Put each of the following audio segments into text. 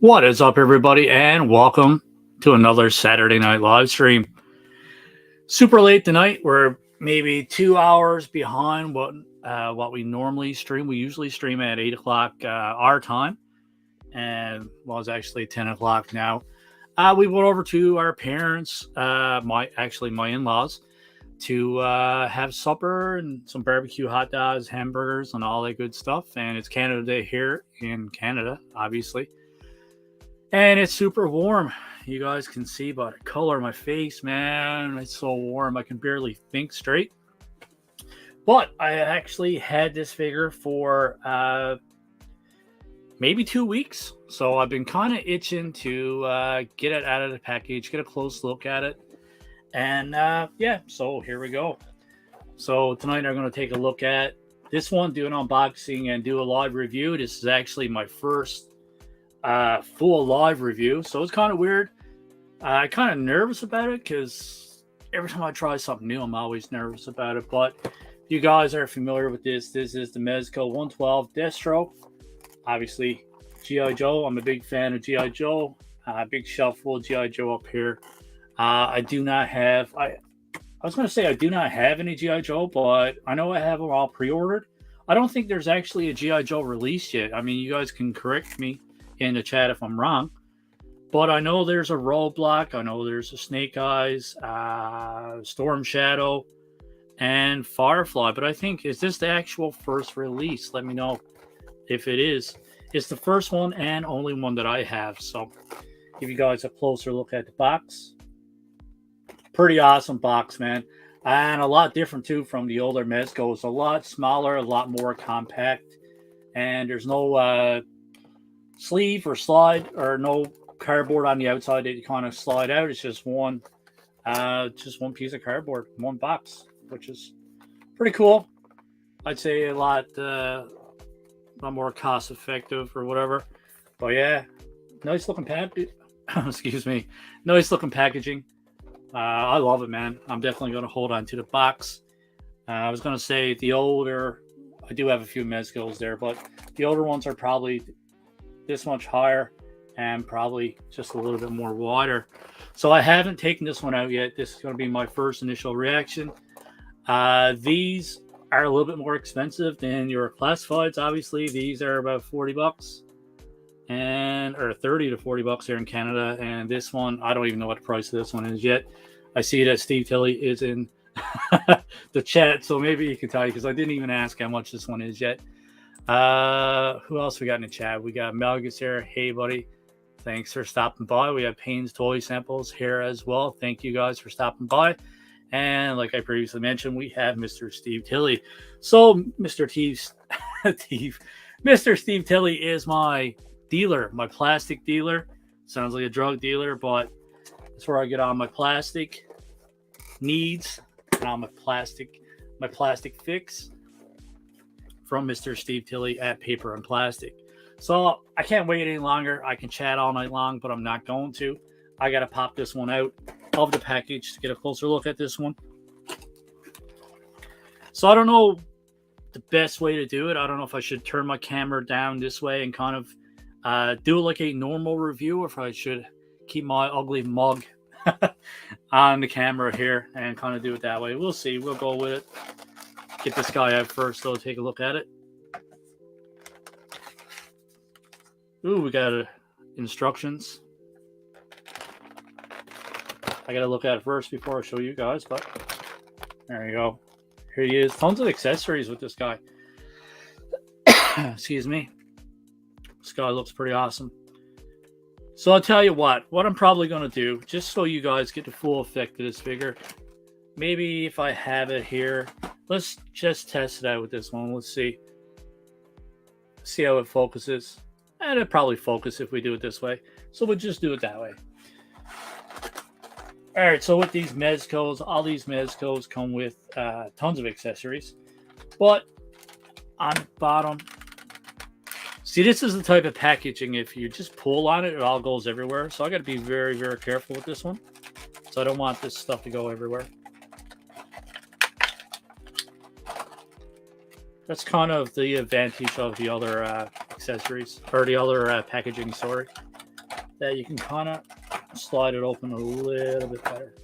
What is up, everybody, and welcome to another Saturday Night live stream. Super late tonight. We're maybe 2 hours behind what we normally stream. We usually stream at 8 o'clock our time, and well, it's actually 10 o'clock now. We went over to our parents, my in-laws, to have supper and some barbecue hot dogs, hamburgers, and all that good stuff. And it's Canada Day here in Canada, obviously. And it's super warm. You guys can see by the color of my face, man. It's so warm. I can barely think straight. But I actually had this figure for maybe 2 weeks. So I've been kind of itching to get it out of the package, get a close look at it. And yeah, so here we go. So tonight I'm going to take a look at this one, do an unboxing and do a live review. This is actually my first full live review, so it's kind of weird. I'm kind of nervous about it because every time I try something new, I'm always nervous about it. But if you guys are familiar with this is the Mezco 112 Destro. Obviously, G.I. Joe. I'm a big fan of G.I. Joe. Big shelf full of G.I. Joe up here. I do not have. I was going to say I do not have any G.I. Joe, but I know I have them all pre-ordered. I don't think there's actually a G.I. Joe released yet. I mean, you guys can correct me in the chat if I'm wrong, but I know there's a Roadblock, I know there's a Snake Eyes, Storm Shadow, and Firefly. But I think, is this the actual first release? Let me know if it is. It's the first one and only one that I have. So give you guys a closer look at the box. Pretty awesome box, man, and a lot different too from the older Mezco. It's a lot smaller, a lot more compact, and there's no sleeve or slide, or no cardboard on the outside that you kind of slide out. It's just one piece of cardboard, one box, which is pretty cool. I'd say a lot more cost effective or whatever. But yeah, nice looking excuse me, nice looking packaging. I love it, man. I'm definitely going to hold on to the box. I was going to say I do have a few Mezcos there, but the older ones are probably this much higher and probably just a little bit more wider. So I haven't taken this one out yet. This is going to be my first initial reaction. These are a little bit more expensive than your classifieds. Obviously, these are about $40 or 30 to $40 here in Canada. And this one, I don't even know what the price of this one is yet. I see that Steve Tilley is in the chat, so maybe he can tell you, because I didn't even ask how much this one is yet. Who else we got in the chat? We got Melgus here. Hey, buddy. Thanks for stopping by. We have Payne's Toy Samples here as well. Thank you guys for stopping by. And like I previously mentioned, we have Mr. Steve Tilley. So Mr. Steve Tilley is my dealer, my plastic dealer. Sounds like a drug dealer, but that's where I get on my plastic needs and on my plastic fix from Mr. Steve Tilley at Paper and Plastic. So I can't wait any longer. I can chat all night long, but I'm not going to. I got to pop this one out of the package to get a closer look at this one. So I don't know the best way to do it. I don't know if I should turn my camera down this way and kind of do it like a normal review, or if I should keep my ugly mug on the camera here and kind of do it that way. We'll see. We'll go with it. Get this guy out first, though. Take a look at it. Ooh, we got instructions. I got to look at it first before I show you guys, but there you go. Here he is. Tons of accessories with this guy. Excuse me. This guy looks pretty awesome. So I'll tell you what I'm probably going to do, just so you guys get the full effect of this figure. Maybe if I have it here, let's just test it out with this one. Let's see how it focuses. And it'll probably focus if we do it this way. So we'll just do it that way. All right, so with these Mezcos, all these Mezcos come with tons of accessories. But on the bottom, see, this is the type of packaging, if you just pull on it, it all goes everywhere. So I got to be very, very careful with this one. So I don't want this stuff to go everywhere. That's kind of the advantage of the other accessories, or the other packaging, sorry. that you can kind of slide it open a little bit better.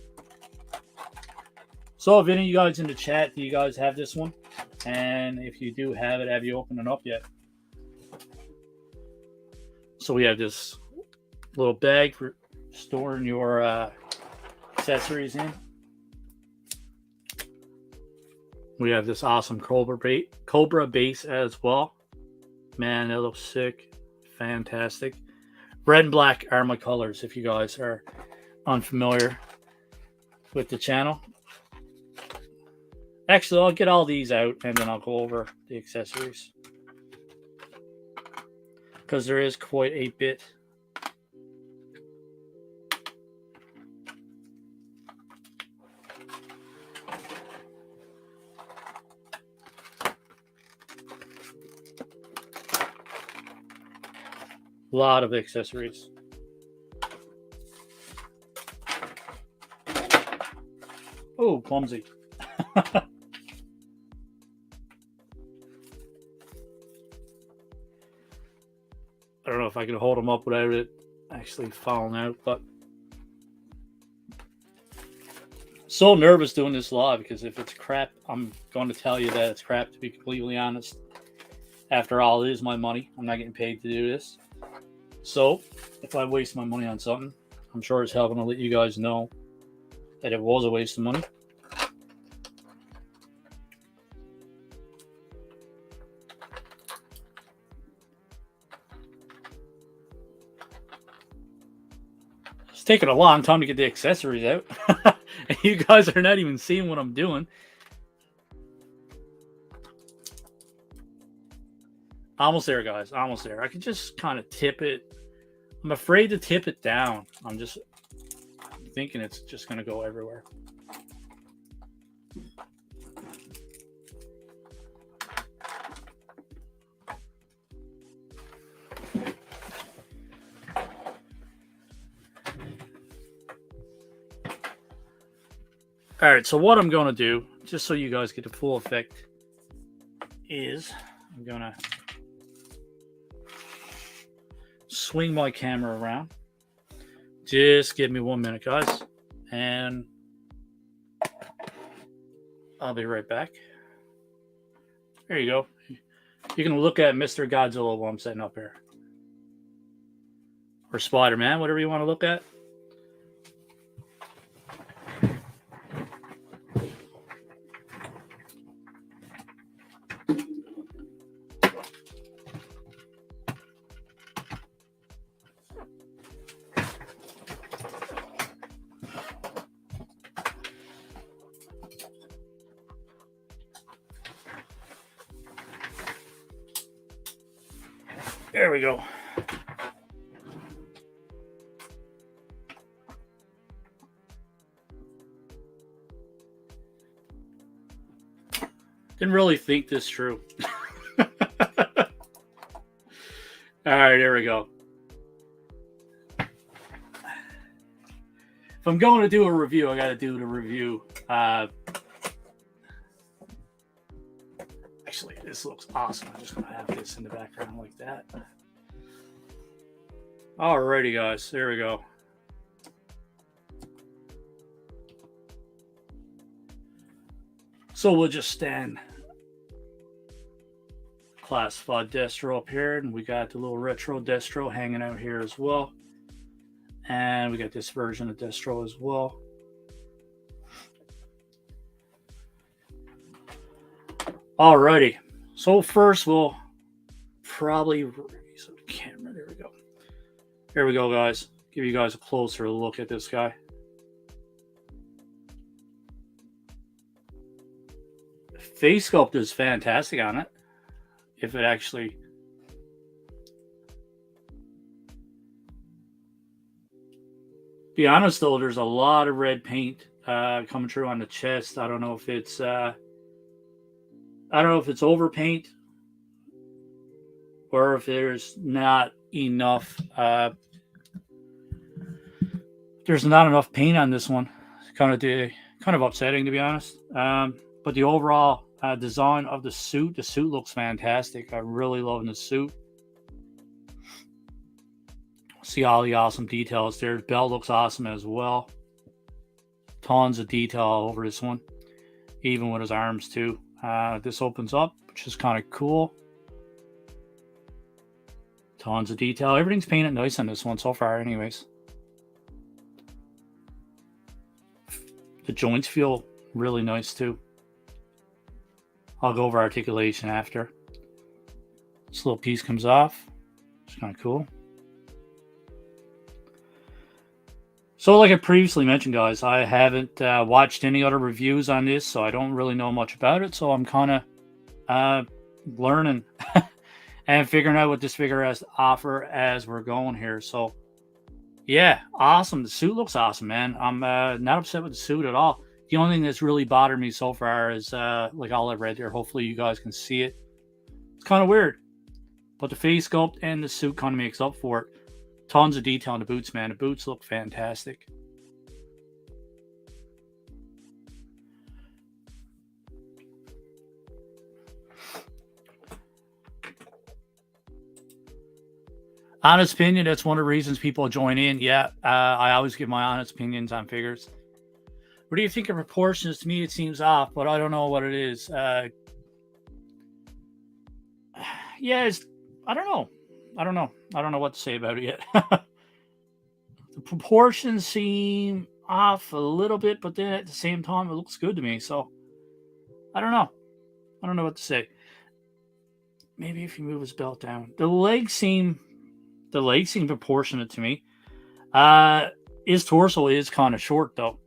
So if any of you guys in the chat, do you guys have this one? And if you do have it, have you opened it up yet? So we have this little bag for storing your accessories in. We have this awesome Cobra base as well. Man, that looks sick. Fantastic. Red and black are my colors if you guys are unfamiliar with the channel. Actually, I'll get all these out and then I'll go over the accessories, because there is quite a bit. A lot of accessories. Oh, clumsy. I don't know if I can hold them up without it actually falling out, but so nervous doing this live, because if it's crap, I'm going to tell you that it's crap, to be completely honest. After all, it is my money. I'm not getting paid to do this. So if I waste my money on something, I'm sure as hell going to let you guys know that it was a waste of money. It's taking a long time to get the accessories out. And you guys are not even seeing what I'm doing. Almost there, guys. Almost there. I can just kind of tip it. I'm afraid to tip it down. I'm thinking it's just going to go everywhere. All right, so what I'm going to do, just so you guys get the full effect, is I'm going to swing my camera around. Just give me 1 minute, guys, and I'll be right back. There you go. You can look at Mr. Godzilla while I'm setting up here. Or Spider-Man, whatever you want to look at. There we go. Didn't really think this through. All right, there we go. If I'm going to do a review, I got to do the review. Actually, this looks awesome. I'm just going to have this in the background like that. Alrighty, guys. There we go. So we'll just stand classified Destro up here, and we got the little retro Destro hanging out here as well. And we got this version of Destro as well. Alrighty. So first we'll probably raise the camera. There we go. There we go, guys. Give you guys a closer look at this guy. Face sculpt is fantastic on it. If it actually... Be honest though, there's a lot of red paint coming through on the chest. I don't know if it's overpaint or if there's not enough there's not enough paint on this one. It's kind of upsetting, to be honest. But the overall design of the suit looks fantastic. I'm really loving the suit. See all the awesome details there. The belt looks awesome as well. Tons of detail over this one, even with his arms too. This opens up, which is kind of cool. Tons of detail. Everything's painted nice on this one so far anyways. The joints feel really nice too. I'll go over articulation after. This little piece comes off. It's kind of cool. So like I previously mentioned, guys, I haven't watched any other reviews on this, so I don't really know much about it. So I'm kind of learning and figuring out what this figure has to offer as we're going here. So yeah, awesome. The suit looks awesome, man. I'm not upset with the suit at all. The only thing that's really bothered me so far is like all I read there. Hopefully you guys can see it. It's kind of weird, but the face sculpt and the suit kind of makes up for it. Tons of detail on the boots, man. The boots look fantastic. Honest opinion, that's one of the reasons people join in. Yeah, I always give my honest opinions on figures. What do you think of proportions? To me, it seems off, but I don't know what it is. Yeah, I don't know. I don't know what to say about it yet. The proportions seem off a little bit, but then at the same time, it looks good to me. So I don't know. I don't know what to say. Maybe if you move his belt down, the legs seem proportionate to me. His torso is kind of short though.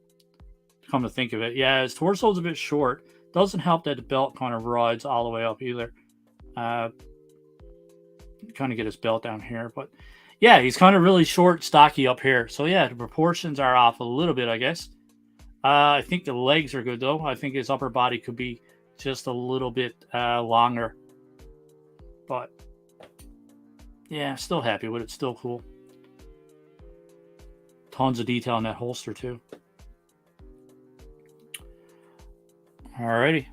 Come to think of it, yeah, his torso is a bit short. Doesn't help that the belt kind of rides all the way up either. Kind of get his belt down here, but yeah, he's kind of really short, stocky up here. So yeah, the proportions are off a little bit, I guess. I think the legs are good though. I think his upper body could be just a little bit longer, but yeah, still happy with it. Still cool. Tons of detail in that holster too. Alrighty.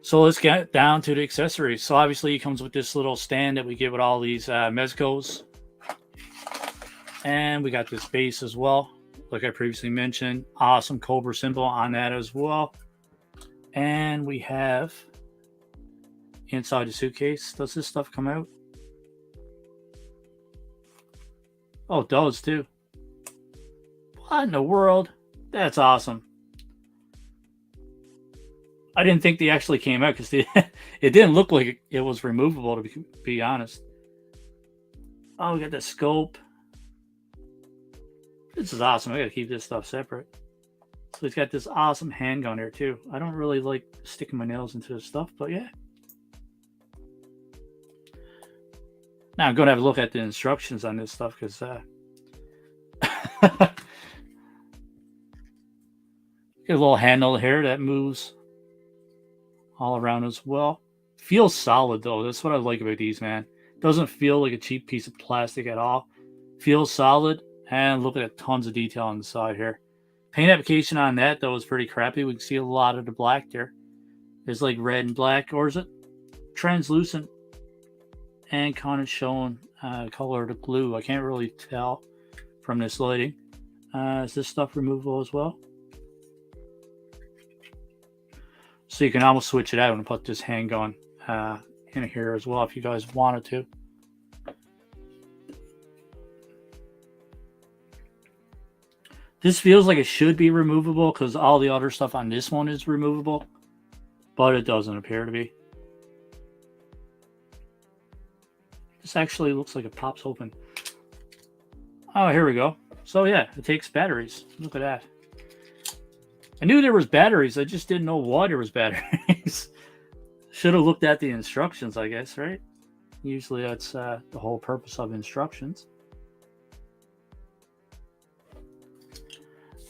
So let's get down to the accessories. So obviously it comes with this little stand that we get with all these Mezcos. And we got this base as well. Like I previously mentioned, awesome Cobra symbol on that as well. And we have inside the suitcase. Does this stuff come out? Oh, it does too. What in the world? That's awesome. I didn't think they actually came out because it didn't look like it was removable, to be honest. Oh, we got the scope. This is awesome. I gotta keep this stuff separate. So it's got this awesome handgun here too. I don't really like sticking my nails into this stuff, but yeah. Now I'm gonna have a look at the instructions on this stuff because get a little handle here that moves all around as well. Feels solid though. That's what I like about these, man. Doesn't feel like a cheap piece of plastic at all. Feels solid. And look at tons of detail on the side here. Paint application on that though is pretty crappy. We can see a lot of the black there. It's like red and black, or is it translucent and kind of showing color of the glue? I can't really tell from this lighting. Is this stuff removable as well? So you can almost switch it out and put this handgun in here as well if you guys wanted to. This feels like it should be removable because all the other stuff on this one is removable, but it doesn't appear to be. This actually looks like it pops open. Oh, here we go. So yeah, it takes batteries. Look at that. I knew there was batteries. I just didn't know why there was batteries. Should have looked at the instructions, I guess, right? Usually that's the whole purpose of instructions.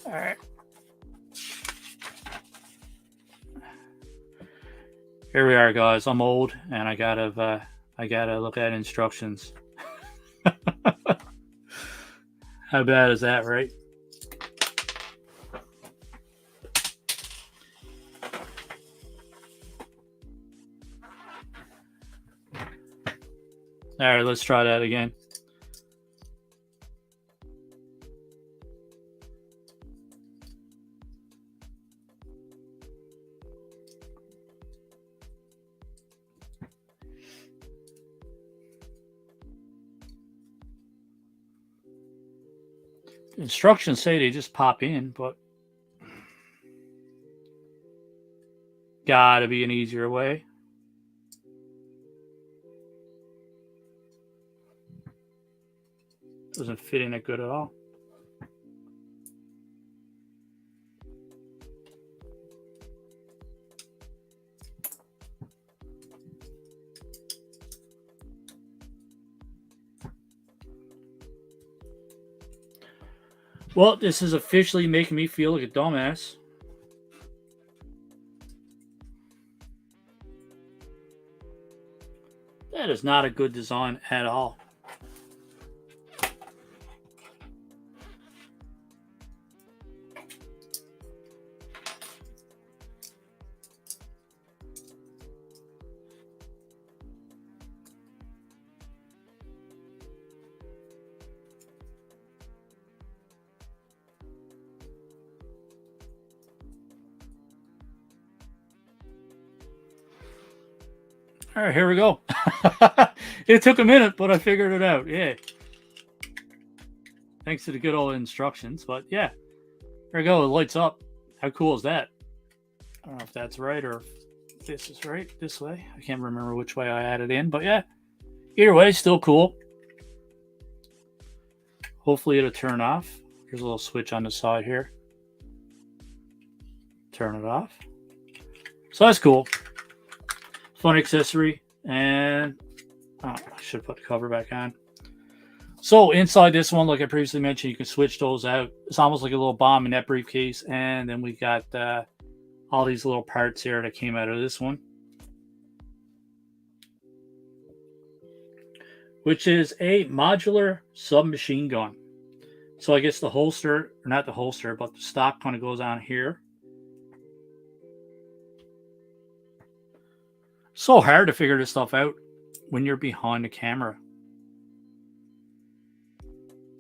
All right. Here we are, guys. I'm old, and I gotta look at instructions. How bad is that, right? All right, let's try that again. Instructions say they just pop in, but gotta be an easier way. Doesn't fit in it good at all. Well, this is officially making me feel like a dumbass. That is not a good design at all. All right, here we go. It took a minute, but I figured it out. Yeah. Thanks to the good old instructions. But yeah, there we go. It lights up. How cool is that? I don't know if that's right or if this is right. This way. I can't remember which way I added in. But yeah, either way, still cool. Hopefully it'll turn off. There's a little switch on the side here. Turn it off. So that's cool. Fun accessory. And I should put the cover back on. So inside this one, like I previously mentioned, you can switch those out. It's almost like a little bomb in that briefcase. And then we got all these little parts here that came out of this one, which is a modular submachine gun. So I guess the holster, or not the holster, but the stock kind of goes on here. So hard to figure this stuff out when you're behind the camera.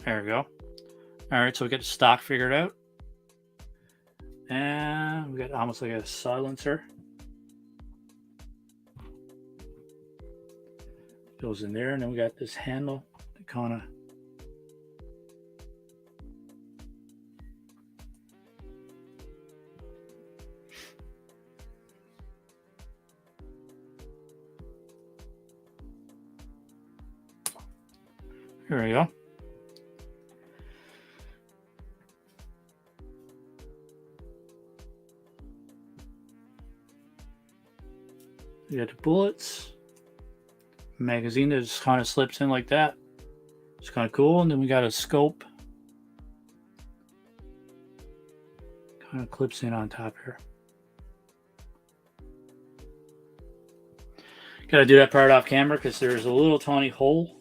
There we go. All right, so we got the stock figured out. And we got almost like a silencer. Goes in there, and then we got this handle that kind of here we go. We got the bullets. Magazine that just kind of slips in like that. It's kind of cool. And then we got a scope. Kind of clips in on top here. Gotta do that part off camera because there's a little tiny hole.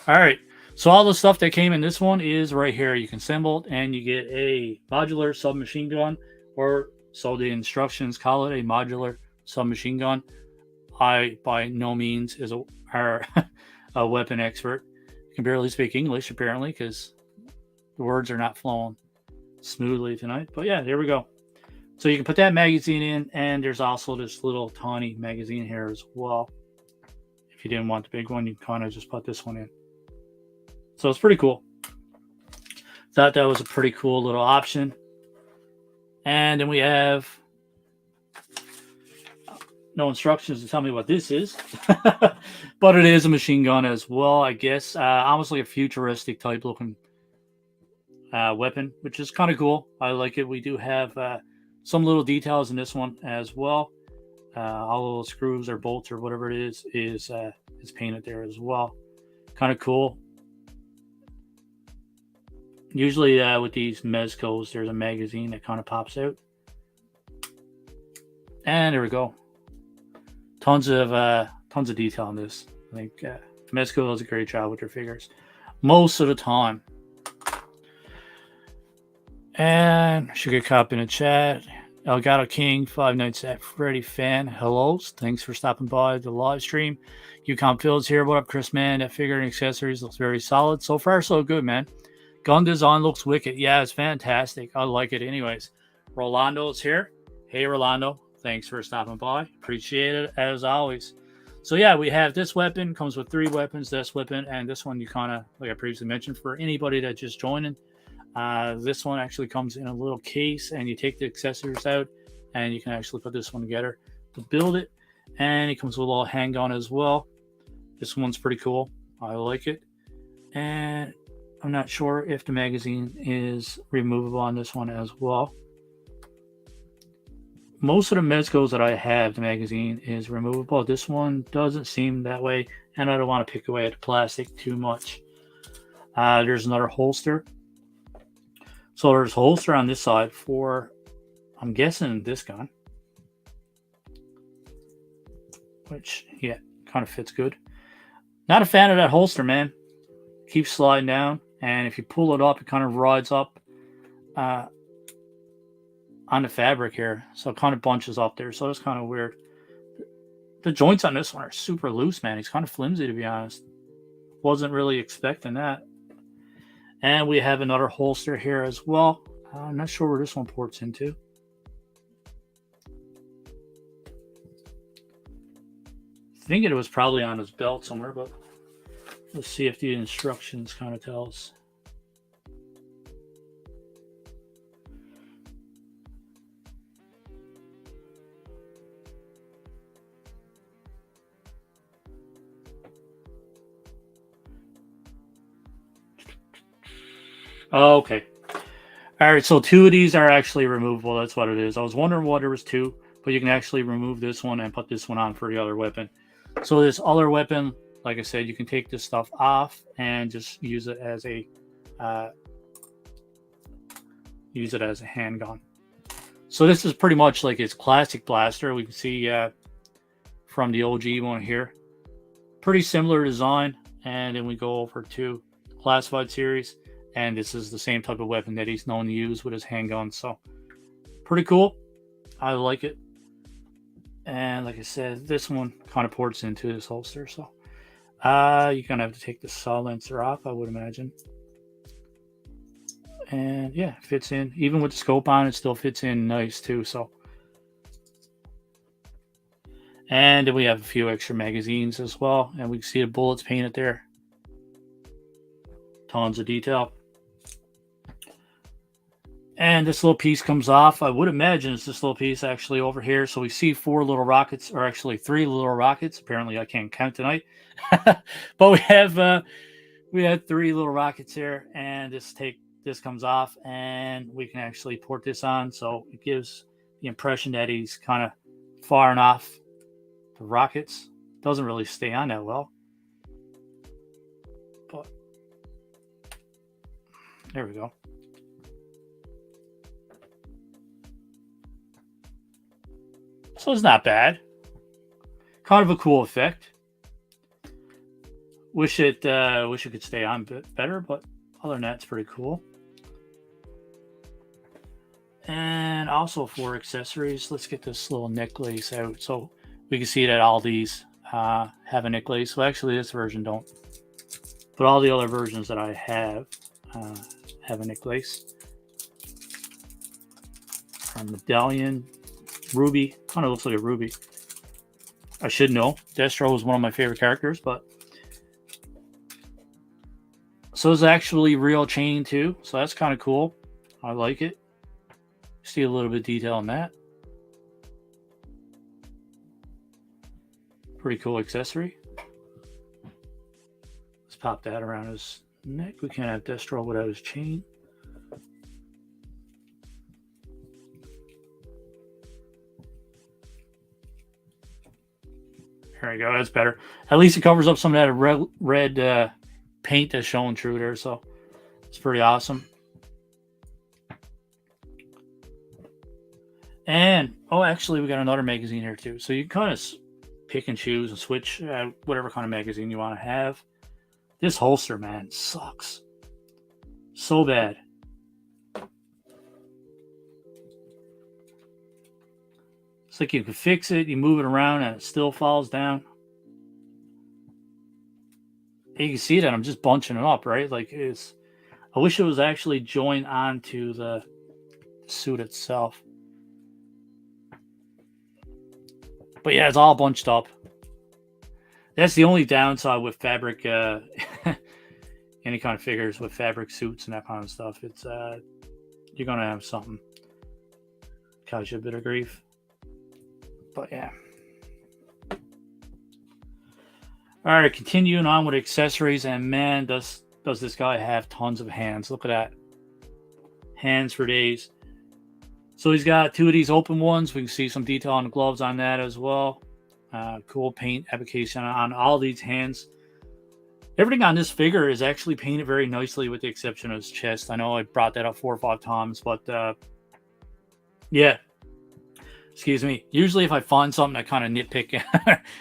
All right, so all the stuff that came in this one is right here. You can assemble it and you get a modular submachine gun, or so the instructions call it, a modular submachine gun. I by no means is a weapon expert. I can barely speak English apparently because the words are not flowing smoothly tonight. But yeah, there we go. So you can put that magazine in, and there's also this little tiny magazine here as well. If you didn't want the big one, you kind of just put this one in. So it's pretty cool. Thought that was a pretty cool little option. And then we have no instructions to tell me what this is. But it is a machine gun as well, I guess. Almost like a futuristic type looking weapon, which is kind of cool. I like it. We do have some little details in this one as well. All the little screws or bolts or whatever it is painted there as well. Kind of cool. Usually with these Mezcos, there's a magazine that kind of pops out. And there we go. Tons of detail on this. I think Mezco does a great job with their figures most of the time. And should get caught in the chat. Elgato King, Five Nights at Freddy fan. Hello. Thanks for stopping by the live stream. Yukon Fields here. What up, Chris, man? That figure and accessories looks very solid. So far, so good, man. Gun design looks wicked. Yeah, it's fantastic. I like it anyways. Rolando's here. Hey, Rolando. Thanks for stopping by. Appreciate it, as always. So, yeah, we have this weapon. Comes with 3 weapons. This weapon and this one you kind of, like I previously mentioned, for anybody that just joining. This one actually comes in a little case, and you take the accessories out, and you can actually put this one together to build it. And it comes with a little handgun as well. This one's pretty cool. I like it. And I'm not sure if the magazine is removable on this one as well. Most of the Mezcos that I have, the magazine is removable. This one doesn't seem that way, and I don't want to pick away at the plastic too much. There's another holster. So there's a holster on this side for, I'm guessing, this gun. Which, yeah, kind of fits good. Not a fan of that holster, man. Keeps sliding down, and if you pull it up, it kind of rides up on the fabric here. So it kind of bunches up there. So that's kind of weird. The joints on this one are super loose, man. It's kind of flimsy, to be honest. Wasn't really expecting that. And we have another holster here as well. I'm not sure where this one ports into. I think it was probably on his belt somewhere, but let's see if the instructions kind of tell us. Oh, okay. All right, so 2 of these are actually removable. That's what it is. I was wondering why there was 2, but you can actually remove this one and put this one on for the other weapon. So this other weapon, like I said, you can take this stuff off and just use it as a handgun. So this is pretty much like its classic blaster. We can see from the OG one here. Pretty similar design. And then we go over to Classified series. And this is the same type of weapon that he's known to use with his handgun. So pretty cool. I like it. And like I said, this one kind of ports into this holster. So you're going to have to take the silencer off, I would imagine. And yeah, it fits in. Even with the scope on, it still fits in nice too. So, and then we have a few extra magazines as well. And we can see the bullets painted there. Tons of detail. And this little piece comes off. I would imagine it's this little piece actually over here. So we see 4 little rockets, or actually 3 little rockets. Apparently I can't count tonight. But we have 3 little rockets here, and this comes off, and we can actually port this on. So it gives the impression that he's kind of firing off the rockets. Doesn't really stay on that well. But there we go. So it's not bad. Kind of a cool effect. Wish it could stay on a bit better, but other than that, it's pretty cool. And also for accessories, let's get this little necklace out. So we can see that all these have a necklace. So actually this version don't. But all the other versions that I have a necklace. Medallion. Ruby. Kind of looks like a ruby. I should know. Destro is one of my favorite characters, but so it's actually real chain too. So that's kind of cool. I like it. See a little bit of detail on that. Pretty cool accessory. Let's pop that around his neck. We can't have Destro without his chain. There we go. That's better. At least it covers up some of that red paint that's showing through there. So it's pretty awesome. And, oh, actually, we got another magazine here too. So you can kind of pick and choose and switch whatever kind of magazine you want to have. This holster, man, sucks. So bad. It's like you can fix it, you move it around, and it still falls down. And you can see that I'm just bunching it up, right? Like it's. I wish it was actually joined onto the suit itself. But yeah, it's all bunched up. That's the only downside with fabric, any kind of figures with fabric suits and that kind of stuff. It's you're gonna have something cause you a bit of grief. But yeah. All right, continuing on with accessories, and man, does this guy have tons of hands? Look at that, hands for days. So he's got two of these open ones. We can see some detail on the gloves on that as well. Cool paint application on all these hands. Everything on this figure is actually painted very nicely with the exception of his chest. I know I brought that up 4 or 5 times, but yeah. Excuse me. Usually if I find something I kind of nitpick,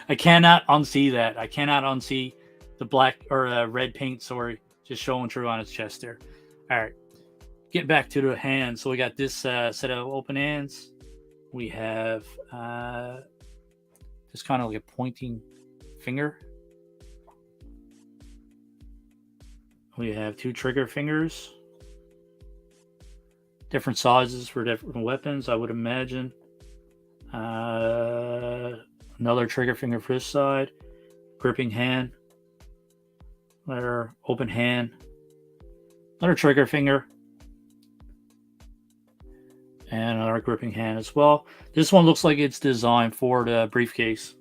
I cannot unsee that. I cannot unsee the black or red paint, sorry, just showing through on his chest there. All right. Getting back to the hands. So we got this set of open hands. We have just kind of like a pointing finger. We have 2 trigger fingers. Different sizes for different weapons, I would imagine. Another trigger finger for this side. Gripping hand. Another open hand. Another trigger finger. And another gripping hand as well. This one looks like it's designed for the briefcase.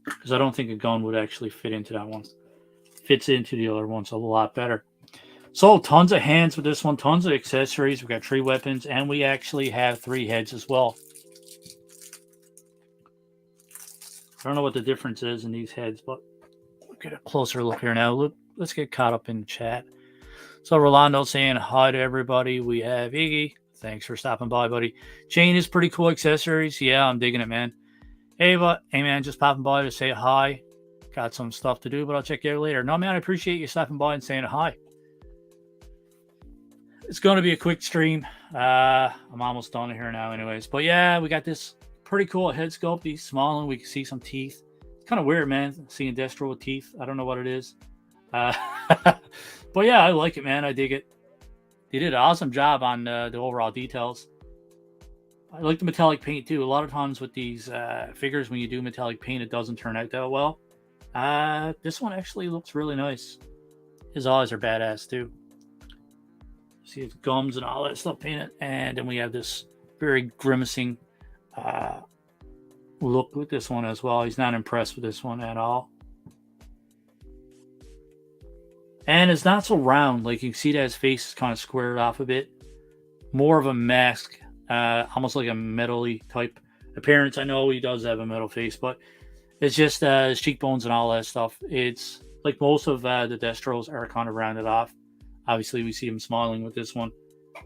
Because I don't think a gun would actually fit into that one. Fits into the other ones a lot better. So tons of hands with this one. Tons of accessories. We've got 3 weapons. And we actually have 3 heads as well. I don't know what the difference is in these heads, but we'll get a closer look here now. Let's get caught up in the chat. So Rolando saying hi to everybody. We have Iggy. Thanks for stopping by, buddy. Chain is pretty cool accessories. Yeah, I'm digging it, man. Ava, hey man, just popping by to say hi. Got some stuff to do, but I'll check you out later. No, man, I appreciate you stopping by and saying hi. It's going to be a quick stream. I'm almost done here now anyways. But yeah, we got this pretty cool head sculpt. He's small and we can see some teeth. It's kind of weird, man, seeing Destro with teeth. I don't know what it is. But yeah, I like it, man. I dig it. They did an awesome job on the overall details. I like the metallic paint too. A lot of times with these figures, when you do metallic paint, it doesn't turn out that well. This one actually looks really nice. His eyes are badass too. See his gums and all that stuff painted. And then we have this very grimacing look with this one as well. He's not impressed with this one at all. And it's not so round. Like you can see that his face is kind of squared off a bit. More of a mask. Almost like a metal-y type appearance. I know he does have a metal face, but it's just his cheekbones and all that stuff. It's like most of the Destros are kind of rounded off. Obviously, we see him smiling with this one.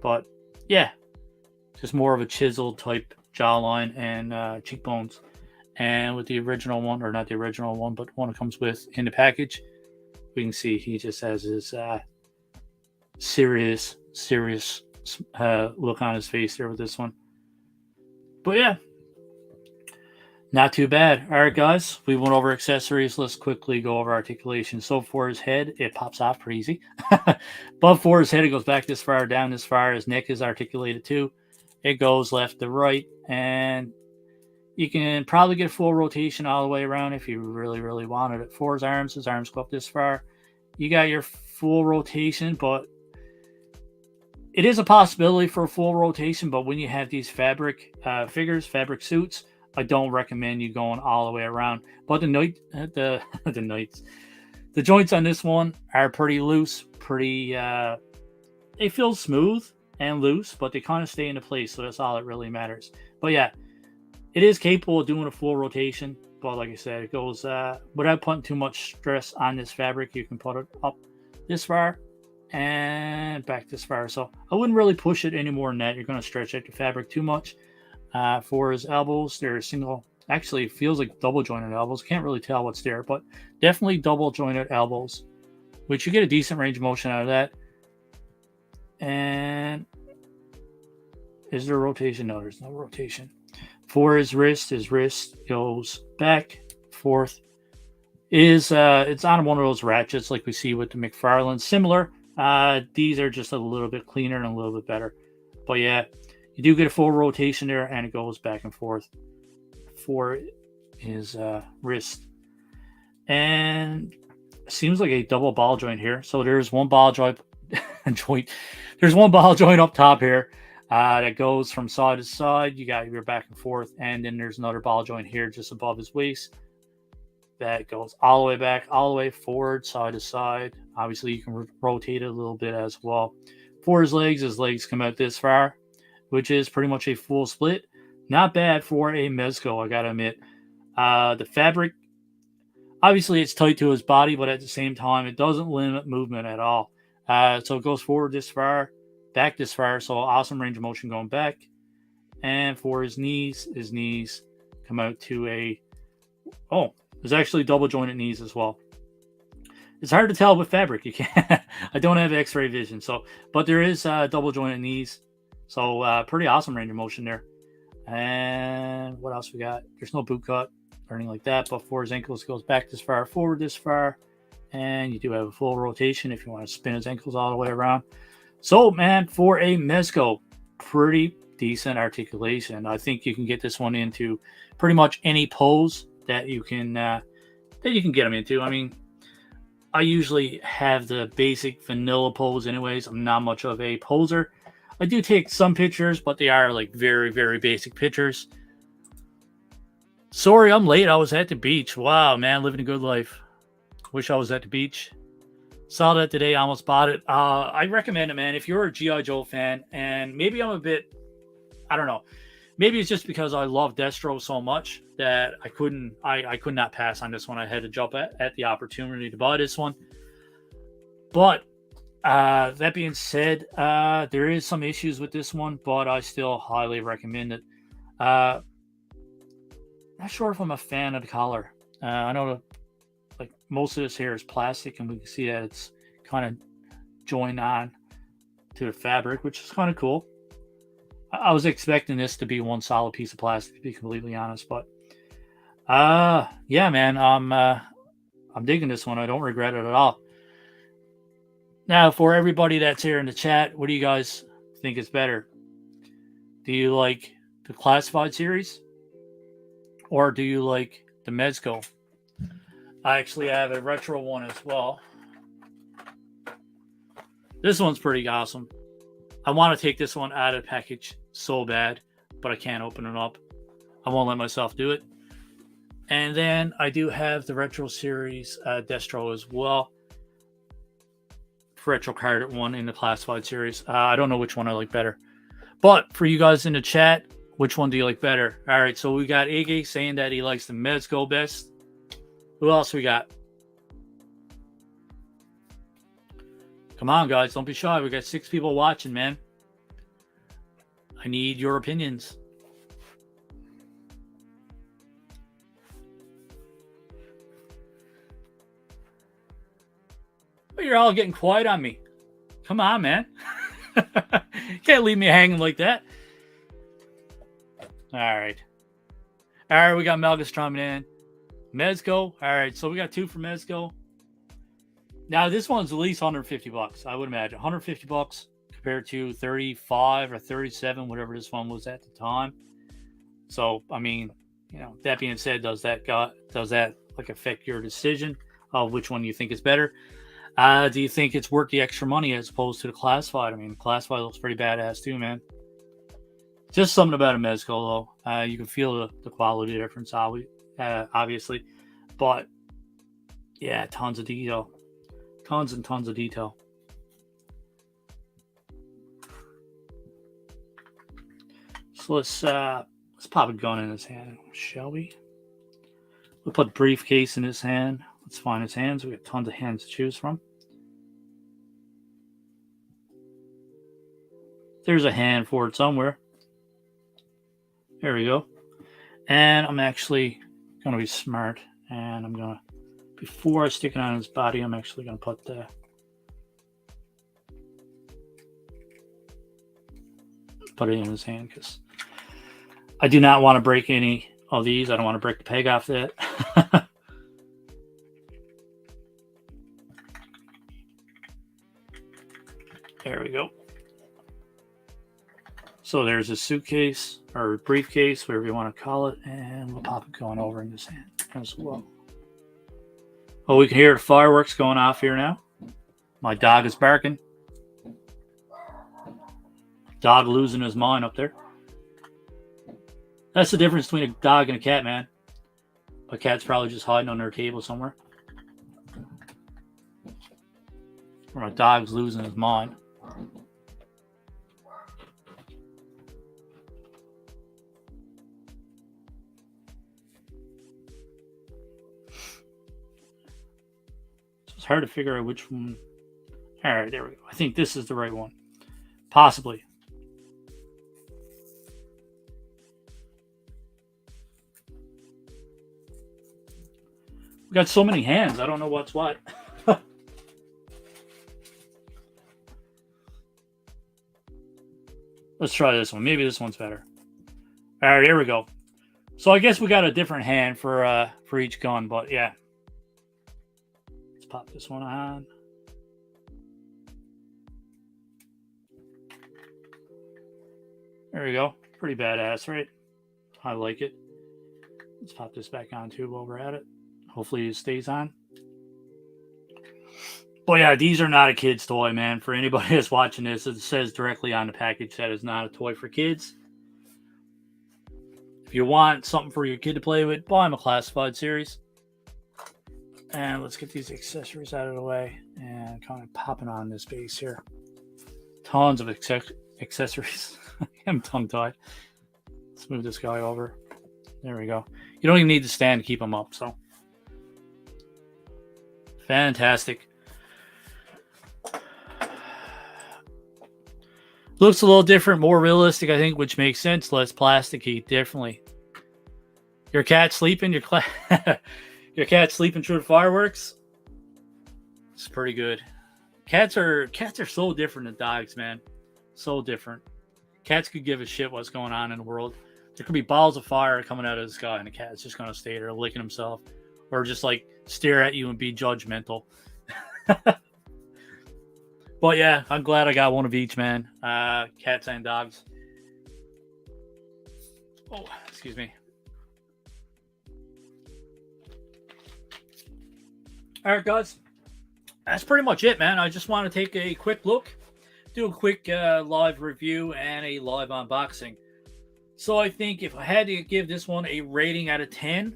But yeah, just more of a chiseled type jawline and cheekbones. And with the original one, or not the original one, but one that comes with in the package, we can see he just has his serious look on his face there with this one. But yeah, not too bad. All right, guys, we went over accessories. Let's quickly go over articulation. So for his head, it pops off pretty easy. But for his head, it goes back this far, down this far. His neck is articulated too. It goes left to right, and you can probably get a full rotation all the way around if you really, really wanted it. For his arms go up this far. You got your full rotation, but it is a possibility for a full rotation. But when you have these fabric figures, fabric suits, I don't recommend you going all the way around. But the joints on this one are pretty loose, they feel smooth and loose, but they kind of stay into place. So that's all that really matters. But yeah, it is capable of doing a full rotation. But like I said, it goes without putting too much stress on this fabric. You can put it up this far and back this far. So I wouldn't really push it any more than that. You're going to stretch out the fabric too much. For his elbows, they're single. Actually, it feels like double jointed elbows. Can't really tell what's there, but definitely double jointed elbows, which you get a decent range of motion out of that. And Is there a rotation? No, there's no rotation. For his wrist goes back, forth. It's on one of those ratchets like we see with the McFarlane. Similar. These are just a little bit cleaner and a little bit better. But yeah, you do get a full rotation there, and it goes back and forth for his wrist. And seems like a double ball joint here. So there's one ball joint. There's one ball joint up top here that goes from side to side. You got your back and forth, and then there's another ball joint here just above his waist that goes all the way back, all the way forward, side to side. Obviously, you can rotate it a little bit as well. For his legs come out this far, which is pretty much a full split. Not bad for a Mezco, I gotta admit. The fabric, obviously, it's tight to his body, but at the same time, it doesn't limit movement at all. So it goes forward this far, back this far, so awesome range of motion going back. And for his knees come out to a, there's actually double jointed knees as well. It's hard to tell with fabric. You can't. I don't have X-ray vision, but there is double jointed knees, so pretty awesome range of motion there. And what else we got? There's no boot cut or anything like that, but for his ankles, it goes back this far, forward this far, and you do have a full rotation if you want to spin his ankles all the way around. So, man, for a Mezco, pretty decent articulation. I think you can get this one into pretty much any pose that you can get them into. I mean, I usually have the basic vanilla pose anyways. I'm not much of a poser. I do take some pictures, but they are like very, very basic pictures. Sorry, I'm late. I was at the beach. Wow, man, living a good life. Wish I was at the beach. Saw that today. I almost bought it. I recommend it, man. If you're a G.I. Joe fan, and maybe I'm a bit, I don't know. Maybe it's just because I love Destro so much that I could not pass on this one. I had to jump at the opportunity to buy this one. But that being said, there is some issues with this one, but I still highly recommend it. Not sure if I'm a fan of the collar. I know like most of this here is plastic, and we can see that it's kind of joined on to the fabric, which is kind of cool. I was expecting this to be one solid piece of plastic, to be completely honest, but yeah, man, I'm digging this one. I don't regret it at all. Now, for everybody that's here in the chat, what do you guys think is better? Do you like the Classified series, or do you like the Mezco? I actually have a retro one as well. This one's pretty awesome. I want to take this one out of the package so bad, but I can't open it up. I won't let myself do it. And then I do have the retro series Destro as well. Retro carded one in the Classified series. I don't know which one I like better. But for you guys in the chat, which one do you like better? All right, so we got Iggy saying that he likes the Mezco best. Who else we got? Come on, guys. Don't be shy. We got 6 people watching, man. I need your opinions. But you're all getting quiet on me. Come on, man. Can't leave me hanging like that. All right. All right, we got Melgastrom in. Mezco. All right, so we got 2 for Mezco. Now, this one's at least $150, I would imagine. $150 compared to 35 or 37, whatever this one was at the time. So, I mean, you know, that being said, does that like affect your decision of which one you think is better? Do you think it's worth the extra money as opposed to the Classified? I mean, Classified looks pretty badass too, man. Just something about a Mezco, though. You can feel the quality difference, obviously. But, yeah, tons of detail. Tons and tons of detail. So let's pop a gun in his hand, shall we? We'll put a briefcase in his hand. Let's find his hands. We got tons of hands to choose from. There's a hand for it somewhere. There we go. And I'm actually going to be smart. And I'm going to, before I stick it on his body, I'm actually going to put the put it in his hand because I do not want to break any of these. I don't want to break the peg off that. There we go. So there's a suitcase or briefcase, whatever you want to call it, and we'll pop it going over in this hand as well. Oh, we can hear the fireworks going off here now. My dog is barking. Dog losing his mind up there. That's the difference between a dog and a cat, man. A cat's probably just hiding under a table somewhere. Or a dog's losing his mind. It's hard to figure out which one. All right, there we go. I think this is the right one. Possibly. We got so many hands. I don't know what's what. Let's try this one. Maybe this one's better. All right, here we go. So I guess we got a different hand for each gun, but yeah. Let's pop this one on. There we go. Pretty badass, right? I like it. Let's pop this back on too while we're at it. Hopefully it stays on. But yeah, these are not a kid's toy, man. For anybody that's watching this, it says directly on the package that it's not a toy for kids. If you want something for your kid to play with, buy them a classified series. And let's get these accessories out of the way and kind of popping on this base here. Tons of accessories. I'm tongue-tied. Let's move this guy over. There we go. You don't even need to stand to keep them up, so. Fantastic. Looks a little different, more realistic, I think, which makes sense. Less plasticky, definitely. Your cat sleeping? Your cat sleeping through the fireworks? It's pretty good. Cats are so different than dogs, man. So different. Cats could give a shit what's going on in the world. There could be balls of fire coming out of the sky, and the cat's just gonna stay there licking himself, or just like stare at you and be judgmental. But yeah, I'm glad I got one of each, man. Cats and dogs. Oh, excuse me. All right, guys. That's pretty much it, man. I just want to take a quick look, do a quick live review and a live unboxing. So I think if I had to give this one a rating out of 10,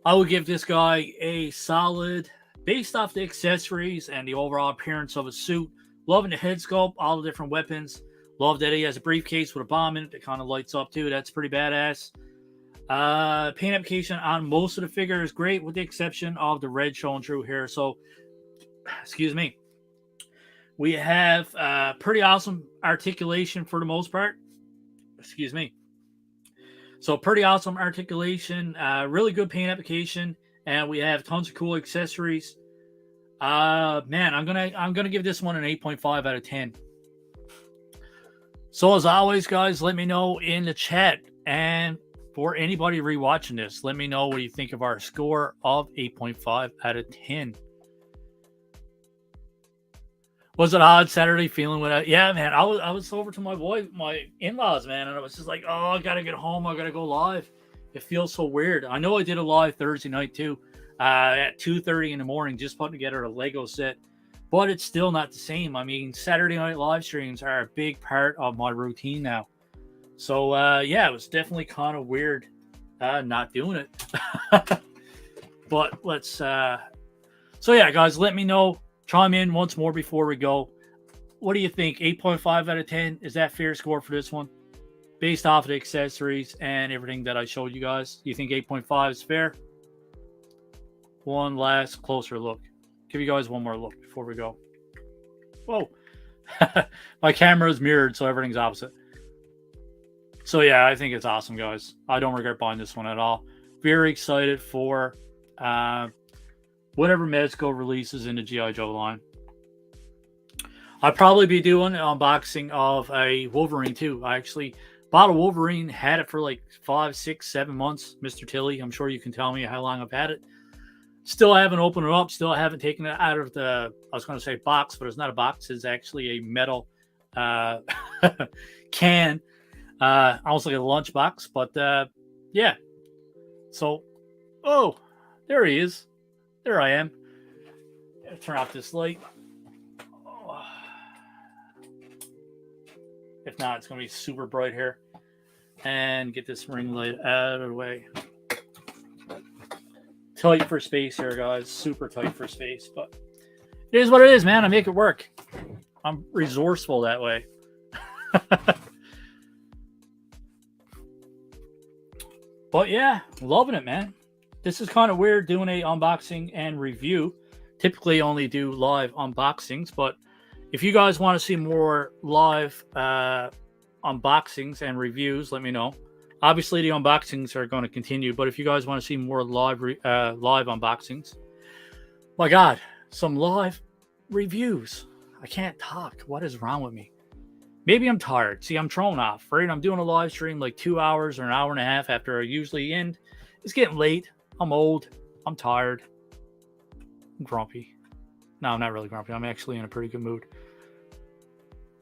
I would give this guy a solid, based off the accessories and the overall appearance of a suit. Loving the head sculpt, all the different weapons. Love that he has a briefcase with a bomb in it that kind of lights up too. That's pretty badass. Paint application on most of the figure is great, with the exception of the red showing through here. So, excuse me. We have pretty awesome articulation for the most part. Excuse me. So pretty awesome articulation, really good paint application, and we have tons of cool accessories. Man, I'm gonna give this one an 8.5 out of 10. So as always, guys, let me know in the chat, and for anybody rewatching this, let me know what you think of our score of 8.5 out of 10. Was it odd Saturday feeling when yeah, man, I was over to my in-laws, man, and I was just like, oh, I gotta get home, I gotta go live. It feels so weird. I know I did a live Thursday night too, at 2:30 in the morning, just putting together a Lego set, but it's still not the same. I mean, Saturday night live streams are a big part of my routine now. So yeah, it was definitely kind of weird not doing it. But let's so yeah, guys, let me know. Chime in once more before we go. What do you think? 8.5 out of 10? Is that fair score for this one? Based off of the accessories and everything that I showed you guys. Do you think 8.5 is fair? One last closer look. Give you guys one more look before we go. Whoa. My camera is mirrored, so everything's opposite. So yeah, I think it's awesome, guys. I don't regret buying this one at all. Very excited for whatever Mezco releases in the G.I. Joe line. I'll probably be doing an unboxing of a Wolverine too. I actually bought a Wolverine, had it for like 5, 6, 7 months. Mr. Tilly, I'm sure you can tell me how long I've had it. Still haven't opened it up. Still haven't taken it out of the, I was going to say box, but it's not a box. It's actually a metal can. Almost like a lunchbox. But yeah. So, oh, there he is. There I am. Turn off this light. Oh. If not, it's going to be super bright here. And get this ring light out of the way. Tight for space here, guys. Super tight for space. But it is what it is, man. I make it work. I'm resourceful that way. But yeah, loving it, man. This is kind of weird doing a unboxing and review. Typically only do live unboxings, but if you guys want to see more live unboxings and reviews, let me know. Obviously, the unboxings are going to continue, but if you guys want to see more live unboxings, my God, some live reviews. I can't talk. What is wrong with me? Maybe I'm tired. See, I'm thrown off, right? I'm doing a live stream like 2 hours or an hour and a half after I usually end. It's getting late. I'm old. I'm tired. I'm grumpy. No, I'm not really grumpy. I'm actually in a pretty good mood.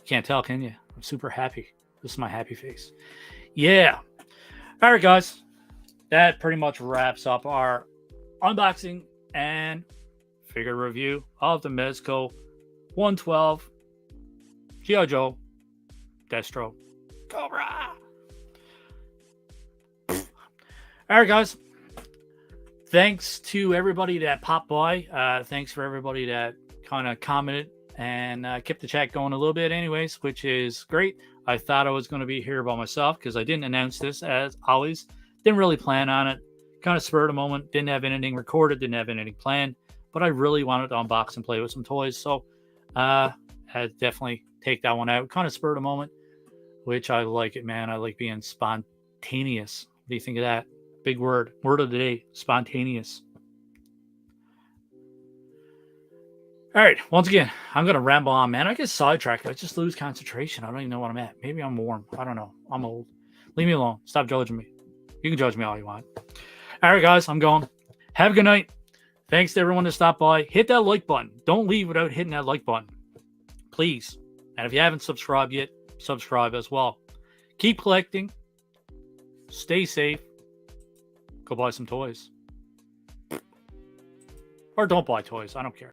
Can't tell, can you? I'm super happy. This is my happy face. Yeah. All right, guys. That pretty much wraps up our unboxing and figure review of the Mezco 112 G.I. Joe Destro Cobra. All right, guys. Thanks to everybody that popped by. Thanks for everybody that kind of commented and kept the chat going a little bit anyways, which is great. I thought I was going to be here by myself because I didn't announce this as always. Didn't really plan on it. Kind of spurred a moment. Didn't have anything recorded. Didn't have anything planned. But I really wanted to unbox and play with some toys. So I definitely take that one out. Kind of spurred a moment, which I like it, man. I like being spontaneous. What do you think of that? Big word. Word of the day. Spontaneous. All right. Once again, I'm going to ramble on, man. I get sidetracked. I just lose concentration. I don't even know what I'm at. Maybe I'm warm. I don't know. I'm old. Leave me alone. Stop judging me. You can judge me all you want. All right, guys. I'm going. Have a good night. Thanks to everyone that stopped by. Hit that like button. Don't leave without hitting that like button. Please. And if you haven't subscribed yet, subscribe as well. Keep collecting. Stay safe. Go buy some toys. Or don't buy toys. I don't care.